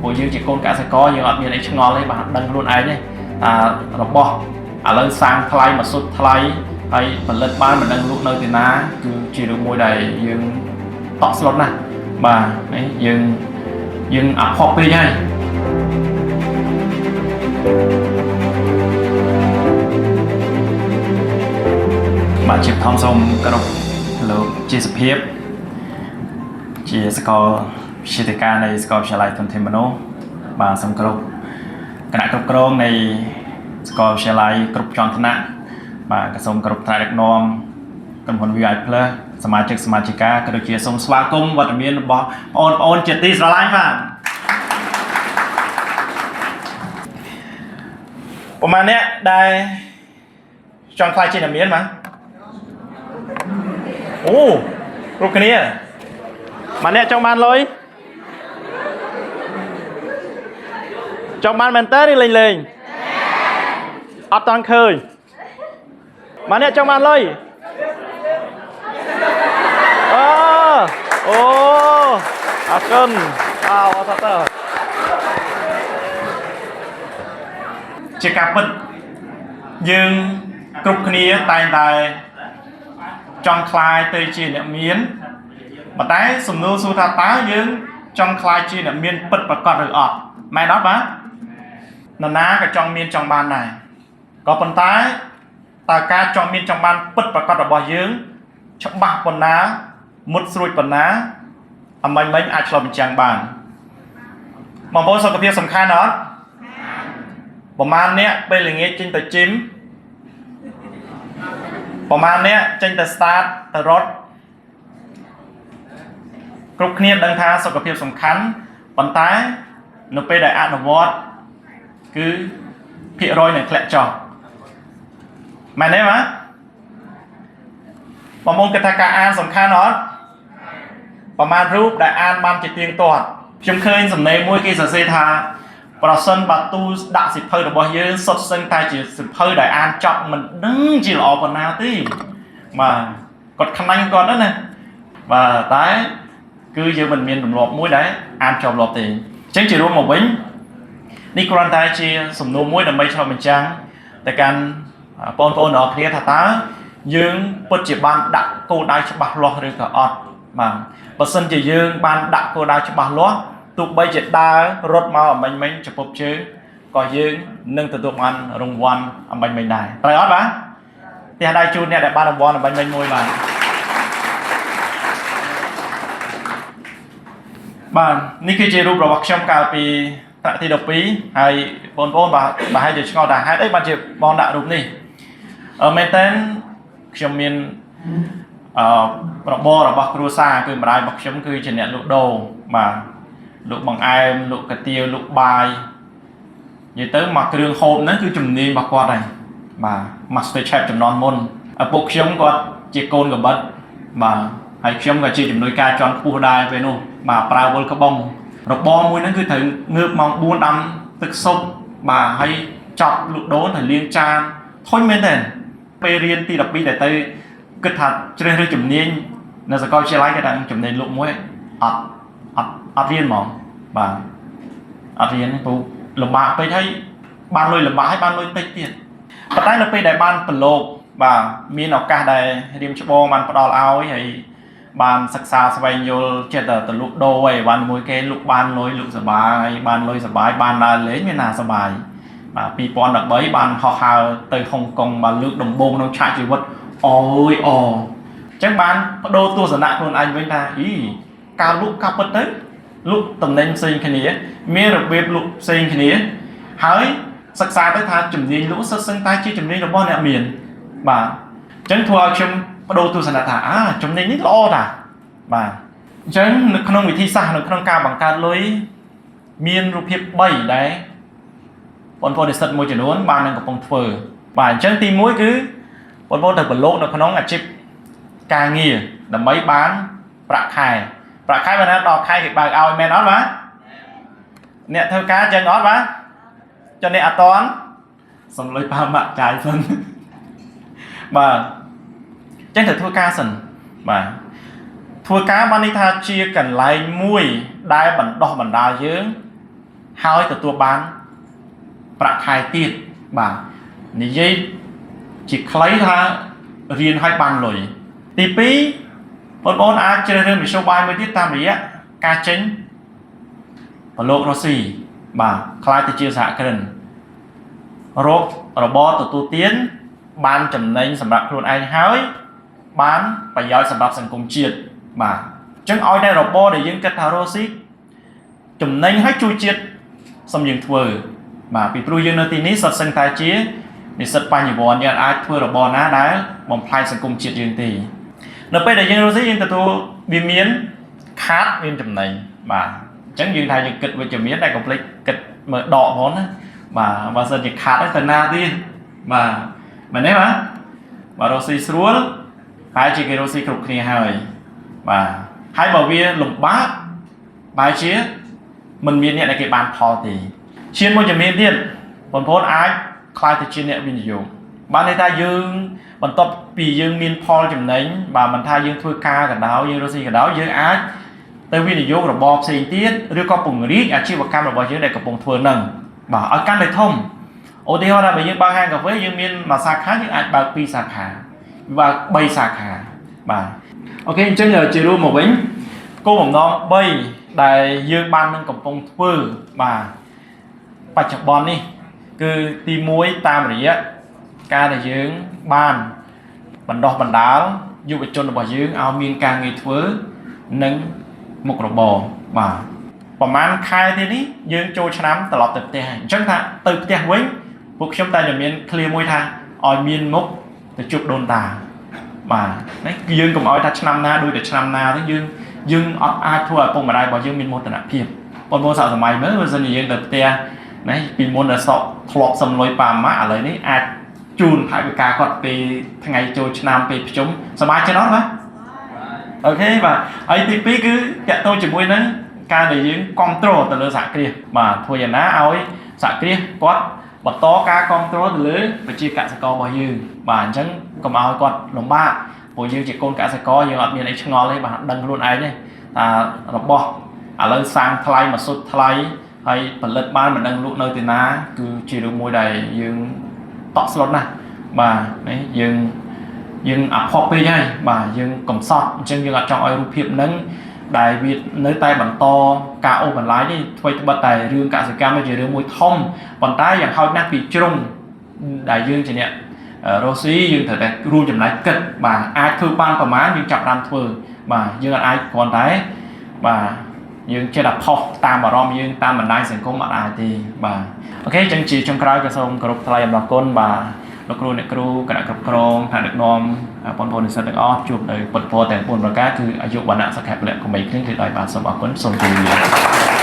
ពួកយើងជាកូនកសិករយើងអត់មានអីឆ្ងល់ទេបាទដឹងខ្លួនឯងទេរបស់ឥឡូវសាំងថ្លៃមកសុទ្ធថ្លៃហើយផលិតបានមិនដឹងលក់នៅទីណាគឺជារឿងមួយដែលយើងតក់ស្លុតណាស់បាទយើងអភ័ព្វពេកហើយបាទជាធំសូមគោរពលោកជាសភាពជាសាកលវិទ្យាការនៃសាកលវិទ្យាល័យធនធានមនុស្សបាទសូមគោរពគណៈគ្រប់គ្រងនៃសាកលវិទ្យាល័យគ្រប់ជាន់ថ្នាក់បាទក៏សូមគោរពថ្នាក់ដឹកនាំក្រុមហ៊ុន VI Plus សមាជិកសមាជិកាក៏ដូចជាសូមស្វាគមន៍វត្តមានរបស់បងប្អូនជាទីស្រឡាញ់បាទប្រហែលអ្នកដែលចង់ខ្លាចជាអ្នកមានបាទអូគ្រប់គ្នាម៉ាអ្នកចង់បានលុយចង់បានមែនតើឬលេងអត់តន់ឃើញម៉ាអ្នកចង់បានលុយអូអរគុណអរតើជាការពិតយើងគ្រប់គ្នាតែងតែចង់ខ្លាយទៅជាអ្នកមានប៉ុន្តែសំណួរសួរថាតើយើងចង់ខ្លាយជាអ្នកមានពិតប្រាកដឬអត់មែនអត់បាទនរណាក៏ចង់មានចង់បានដែរក៏ប៉ុន្តែតើការចង់មានចង់បានពិតប្រាកដរបស់យើងច្បាស់ប៉ុណ្ណាមុតស្រួចប៉ុណ្ណាអមាញ់មិញអាចឆ្លុះបញ្ចាំងបានបងប្អូនសុខភាពសំខាន់អត់ប្រហែលអ្នកពេលល្ងាចចេញទៅជីមប្រហែលអ្នកចេញទៅ start ទៅរត់គ្រប់គ្នាដឹងថាសុខភាពសំខាន់ប៉ុន្តែនៅពេលដែលអនុវត្តគឺភាគរយនឹងធ្លាក់ចុះមែនទេបាទបងប្អូនគិតថាការអានសំខាន់អត់ប្រហែលរូបដែលអានបានជាទៀងទាត់ខ្ញុំឃើញសំណេរមួយគេសរសេរថាប្រសិនបើទូដាក់សិភៅរបស់យើងសុទ្ធសឹងតែជាសិភៅដែលអានចប់មិនដឹងជាល្អប៉ុណ្ណាទេបាទគាត់ខ្លាញ់គាត់ណាបាទតែគឺយើងមិនមានទម្លាប់មួយដែលអានចប់លាប់ទេអញ្ចឹងជារួមមកវិញនេះគ្រាន់តែជាសំណួរមួយដើម្បីឆ្លុះបញ្ចាំងទៅកាន់បងប្អូនទាំងអស់គ្នាថាតើយើងពិតជាបានដាក់គោលដៅច្បាស់លាស់ឬក៏អត់បាទបើសិនជាយើងបានដាក់គោលដៅច្បាស់លាស់ទោះបីជាដើររត់មកអមាញ់មិញចំពប់ជើងក៏យើងនឹងទទួលបានរង្វាន់អមាញ់មិញដែរត្រូវអត់បាទផ្ទះដៃជូនអ្នកដែលបានរង្វាន់អមាញ់មិញមួយបាទបាទនេះគឺជារូបរបស់ខ្ញុំកាលពីថ្នាក់ទី12ហើយបងប្អូនបាទហើយជាឆ្ងល់ថាហេតុអីបានជាបងដាក់រូបនេះមែនតើខ្ញុំមានរបររបស់គ្រួសារគឺម្ដាយរបស់ខ្ញុំគឺជាអ្នកលក់ដូរបាទលក់បង្អែមលក់កាទៀវលក់បាយនិយាយទៅមកគ្រឿងហូបហ្នឹងគឺជំនាញរបស់គាត់ហើយបាទ Master Chef ចំនួនមុនឪពុកខ្ញុំគាត់ជាកូនកបិតបាទហើយខ្ញុំក៏ជាជំនួយការជាន់ខ្ពស់ដែរពេលនោះបាទប្រើវល់ក្បងរបរមួយហ្នឹងគឺត្រូវងើបម៉ោង4ដាំទឹកស៊ុបបាទហើយចប់លក់ដូរទៅលាងចានធុញមែនទេពេលរៀនទី12តែទៅគិតថាជ្រើសរើសជំនាញនៅសាកលវិទ្យាល័យគេថាជំនាញលក់មួយអត់រៀនហ្មងបាទអត់រៀនព្រោះលំបាកពេកហើយបានលុយលំបាកហើយបានលុយតិចទៀតប៉ុន្តែនៅពេលដែលបានប្រឡូកបាទមានឱកាសដែលរៀមច្បងបានផ្ដល់ឲ្យហើយបានសិក្សាស្វែងយល់ចិត្តទៅលក់ដូរឯបានមួយគេលក់បានលុយលក់សបាយបានលុយសបាយបានដើរលេងមានណាសបាយបាទ2013បានហោះហើរទៅហុងកុងបានលើកដំបូងក្នុងឆាកជីវិតអូយអញ្ចឹងបានបដូរទស្សនៈខ្លួនឯងវិញថាការលក់កាប់ពិតទៅលក់តំណែងផ្សេងគ្នាមានរបៀបលក់ផ្សេងគ្នាហើយសិក្សាទៅថាជំនាញលក់សិតសឹងតែជាជំនាញរបស់អ្នកមានបាទអញ្ចឹងធ្វើឲ្យខ្ញុំបដូរទស្សនៈថាជំនាញនេះល្អតាបាទអញ្ចឹងនៅក្នុងវិធីសាស្ត្រនៅក្នុងការបង្កើតលុយមានរូបភាព3ដែលបងប្អូននិស្សិតមួយចំនួនបាននឹងកំពុងធ្វើបាទអញ្ចឹងទី1គឺបងប្អូនត្រូវប្រឡូកនៅក្នុងអាជីពការងារដើម្បីបានប្រាក់ខែបានដល់ខែគេបើកឲ្យមែនអត់បាទអ្នកធ្វើការចឹងអត់បាទចុះអ្នកអត់តន់សំលុយប៉ាម៉ាក់ចាយសិនបាទចឹងត្រូវធ្វើការសិនបាទធ្វើការបាននេះថាជាកន្លែងមួយដែលបណ្ដោះបណ្ដាលយើង ហើយទទួលបានប្រាក់ខែទៀតបាទនិយាយជាខ្លីថារៀនឲ្យបានលុយទី2បងប្អូនអាចជ្រើសរើសមធ្យោបាយមួយទៀតតាមរយៈការចេញប្រឡូករកស៊ីបាទខ្លាយទៅជាសហគ្រិនរករបរទទួលទានបានចំណេញសម្រាប់ខ្លួនឯងហើយបានប្រយោជន៍សម្រាប់សង្គមជាតិបាទអញ្ចឹងឲ្យតែរបរដែលយើងគិតថារកស៊ីចំណេញឲ្យជួយជាតិសូមយើងធ្វើបាទពីព្រោះយើងនៅទីនេះសុទ្ធសឹងតែជានិស្សិតបញ្ញវន្តយើងអាចធ្វើរបរណាដែលបំផ្លាញសង្គមជាតិយើងទេនៅពេលដែលយើងរកស៊ីយើងទទួលវាមានខាតមានចំណេញបាទអញ្ចឹងយើងថាយើងគិតវិជ្ជមានតែកុំភ្លេចគិតមើលដកផងណាបាទបើសិនជាខាតទៅណាទៀតបាទមែនទេបាទរកស៊ីស្រួលហើយជាគេរកស៊ីគ្រប់គ្នាហើយបាទហើយបើវាលំបាកបែរជាមិនមានអ្នកដែលគេបានផលទេឈានមួយជំនាញទៀតបងប្អូនអាចខ្លាយទៅជាអ្នកវិនិយោគបានន័យថាយើងបន្ទាប់ពីយើងមានផលចំណេញបាទមិនថាយើងធ្វើការក៏ដោយយើងរកស៊ីក៏ដោយយើងអាចទៅវិនិយោគរបរផ្សេងទៀតឬក៏ពង្រីកអាជីវកម្មរបស់យើងដែលកំពុងធ្វើនឹងបាទឲ្យកាន់តែធំឧទាហរណ៍ថាបើយើងបើកហាងកាហ្វេយើងមានមួយសាខាយើងអាចបើក2សាខាបើក3សាខាបាទអូខេអញ្ចឹងជារួមមកវិញគោលបំណង3ដែលយើងបាននឹងកំពុងធ្វើបាទបច្ចុប្បន្ននេះគឺទី1តាមរយៈការដែលយើងបានបណ្ដុះបណ្ដាលយុវជនរបស់យើងឲ្យមានការងារធ្វើនិងមុខរបរបាទប្រហែលខែទៀតនេះយើងចូលឆ្នាំត្រឡប់ទៅផ្ទះហើយអញ្ចឹងថាទៅផ្ទះវិញពួកខ្ញុំតែមានឃ្លាមួយថាឲ្យមានមុខទៅជប់ដូនតាបាទនេះគឺយើងកុំឲ្យថាឆ្នាំណាដូចតែឆ្នាំណាទេយើងអត់អាចធ្វើឲ្យពុកម្ដាយរបស់យើងមានមោទនភាពបងប្អូនសាកសម័យមើលបើសិនជាយើងទៅផ្ទះណាពីមុនដល់សក់ធ្លាប់សំលុយប៉ាម៉ាក់ឥឡូវនេះអាចជូនថវិកាគាត់ពេលថ្ងៃចូលឆ្នាំពេលប្រជុំសប្បាយចិត្តអត់បាទអូខេបាទហើយទី2គឺតាក់ទងជាមួយនឹងការដែលយើងគ្រប់គ្រងទៅលើសហគ្រាសបាទធ្វើយ៉ាងណាឲ្យសហគ្រាសគាត់បន្តការគ្រប់គ្រងទៅលើប្រជាកសិកររបស់យើងបាទអញ្ចឹងកុំឲ្យគាត់លំបាកព្រោះយើងជាកូនកសិករយើងអត់មានអីឆ្ងល់ទេបាទដឹងខ្លួនឯងទេថារបស់ឥឡូវសាំងថ្លៃមកសុទ្ធថ្លៃហើយផលិតបានមិនដឹងលក់នៅទីណាគឺជារឿងមួយដែលយើងតក់ស្លុតណាស់បាទនេះយើងអភ័ព្វពេកហើយបាទយើងកំសត់អញ្ចឹងយើងអត់ចង់ឲ្យរូបភាពហ្នឹងដែលវានៅតែបន្តការអូសបន្លាយនេះធ្វើត្បិតតែរឿងកសិកម្មជារឿងមួយធំប៉ុន្តែយ៉ាងហោចណាស់ពីជ្រុងដែលយើងជាអ្នករស់ស៊ីយើងត្រូវតែរួមចំណែកគិតបាទអាចធ្វើបានប្រមាណយើងចាប់តាមធ្វើបាទយើងអាចគ្រាន់តែបាទយើងចេះតែផុសតាមអារម្មណ៍យើងតាមបណ្ដាញសង្គមអត់អាចទេបាទអូខេអញ្ចឹងជាចុងក្រោយក៏សូមគោរពថ្លែងអំណរគុណបាទលោកគ្រូអ្នកគ្រូគណៈគ្រប់គ្រងថ្នាក់ដឹកនាំបងប្អូននិស្សិតទាំងអស់ជួបនៅពុទ្ធពរទាំង4ប្រការគឺអាយុវណ្ណៈសុខៈពលៈកុំបីគ្រៀងគឺដោយបាទសូមអរគុណសូមជម្រាបលា